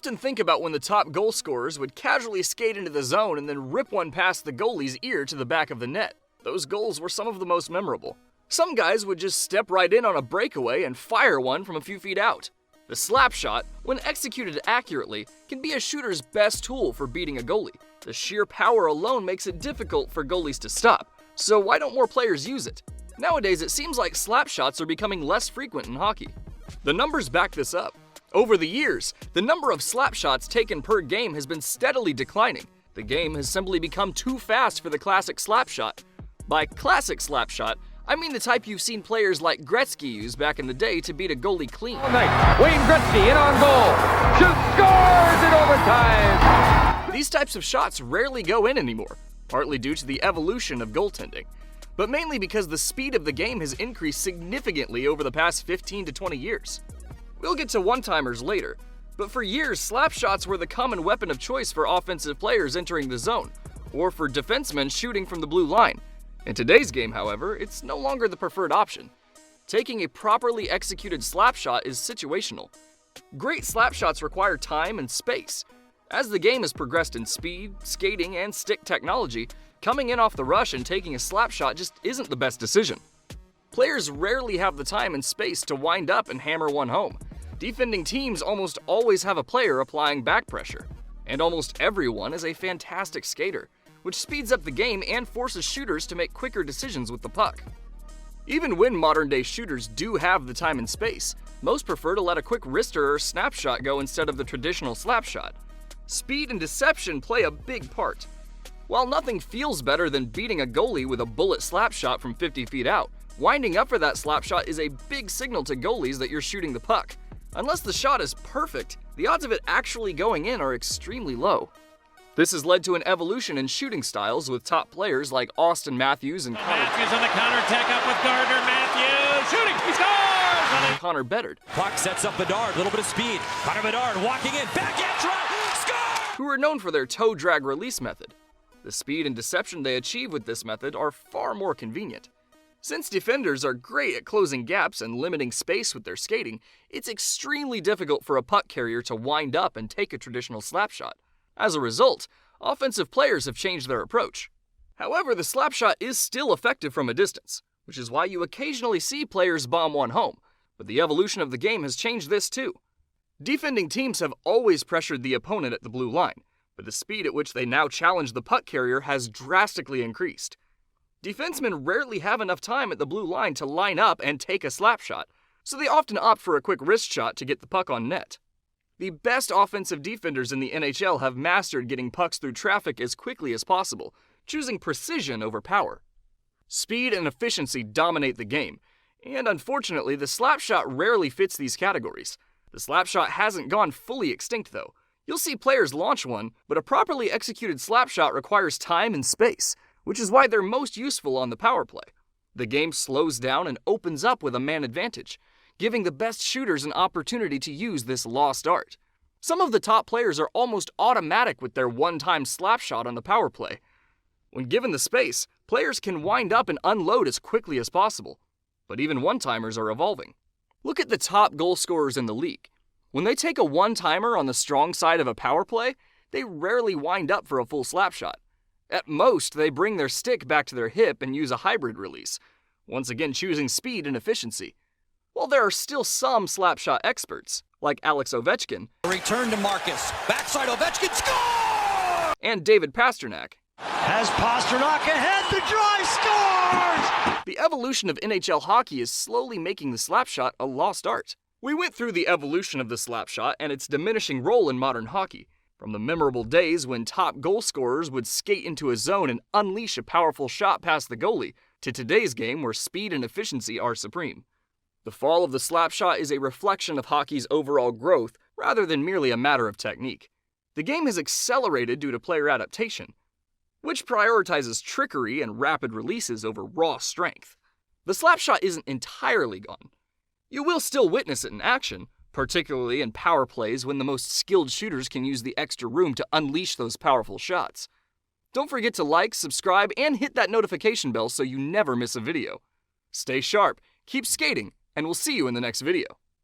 often think about when the top goal scorers would casually skate into the zone and then rip one past the goalie's ear to the back of the net. Those goals were some of the most memorable. Some guys would just step right in on a breakaway and fire one from a few feet out. The slap shot, when executed accurately, can be a shooter's best tool for beating a goalie. The sheer power alone makes it difficult for goalies to stop, so why don't more players use it? Nowadays, it seems like slap shots are becoming less frequent in hockey. The numbers back this up. Over the years, the number of slap shots taken per game has been steadily declining. The game has simply become too fast for the classic slap shot. By classic slap shot, I mean the type you've seen players like Gretzky use back in the day to beat a goalie clean. Wayne Gretzky in on goal. Shoots, scores in overtime. These types of shots rarely go in anymore, partly due to the evolution of goaltending, but mainly because the speed of the game has increased significantly over the past 15 to 20 years. We'll get to one-timers later, but for years, slap shots were the common weapon of choice for offensive players entering the zone, or for defensemen shooting from the blue line. In today's game, however, it's no longer the preferred option. Taking a properly executed slap shot is situational. Great slap shots require time and space. As the game has progressed in speed, skating, and stick technology, coming in off the rush and taking a slap shot just isn't the best decision. Players rarely have the time and space to wind up and hammer one home. Defending teams almost always have a player applying back pressure, and almost everyone is a fantastic skater, which speeds up the game and forces shooters to make quicker decisions with the puck. Even when modern-day shooters do have the time and space, most prefer to let a quick wrister or snapshot go instead of the traditional slap shot. Speed and deception play a big part. While nothing feels better than beating a goalie with a bullet slap shot from 50 feet out, winding up for that slap shot is a big signal to goalies that you're shooting the puck. Unless the shot is perfect, the odds of it actually going in are extremely low. This has led to an evolution in shooting styles with top players like Auston Matthews and Matthews on the counterattack up with Gardner. Matthews shooting, he scores! Connor Bedard, Puck sets up Bedard, a little bit of speed. Connor Bedard walking in, backhand try, score! who are known for their toe drag release method. The speed and deception they achieve with this method are far more convenient. Since defenders are great at closing gaps and limiting space with their skating, it's extremely difficult for a puck carrier to wind up and take a traditional slap shot. As a result, offensive players have changed their approach. However, the slap shot is still effective from a distance, which is why you occasionally see players bomb one home, but the evolution of the game has changed this too. Defending teams have always pressured the opponent at the blue line, but the speed at which they now challenge the puck carrier has drastically increased. Defensemen rarely have enough time at the blue line to line up and take a slap shot, so they often opt for a quick wrist shot to get the puck on net. The best offensive defenders in the NHL have mastered getting pucks through traffic as quickly as possible, choosing precision over power. Speed and efficiency dominate the game, and unfortunately, the slap shot rarely fits these categories. The slap shot hasn't gone fully extinct though. You'll see players launch one, but a properly executed slap shot requires time and space, which is why they're most useful on the power play. The game slows down and opens up with a man advantage, giving the best shooters an opportunity to use this lost art. Some of the top players are almost automatic with their one-time slap shot on the power play. When given the space, players can wind up and unload as quickly as possible. But even one-timers are evolving. Look at the top goal scorers in the league. When they take a one-timer on the strong side of a power play, they rarely wind up for a full slap shot. At most, they bring their stick back to their hip and use a hybrid release, once again choosing speed and efficiency. While there are still some slapshot experts, like Alex Ovechkin, Return to Marcus, backside Ovechkin, score! And David Pastrnak, Has Pastrnak ahead, the drive scores! the evolution of NHL hockey is slowly making the slapshot a lost art. We went through the evolution of the slapshot and its diminishing role in modern hockey, from the memorable days when top goal scorers would skate into a zone and unleash a powerful shot past the goalie, to today's game where speed and efficiency are supreme. The fall of the slapshot is a reflection of hockey's overall growth rather than merely a matter of technique. The game has accelerated due to player adaptation, which prioritizes trickery and rapid releases over raw strength. The slapshot isn't entirely gone. You will still witness it in action, particularly in power plays when the most skilled shooters can use the extra room to unleash those powerful shots. Don't forget to like, subscribe, and hit that notification bell so you never miss a video. Stay sharp, keep skating, and we'll see you in the next video.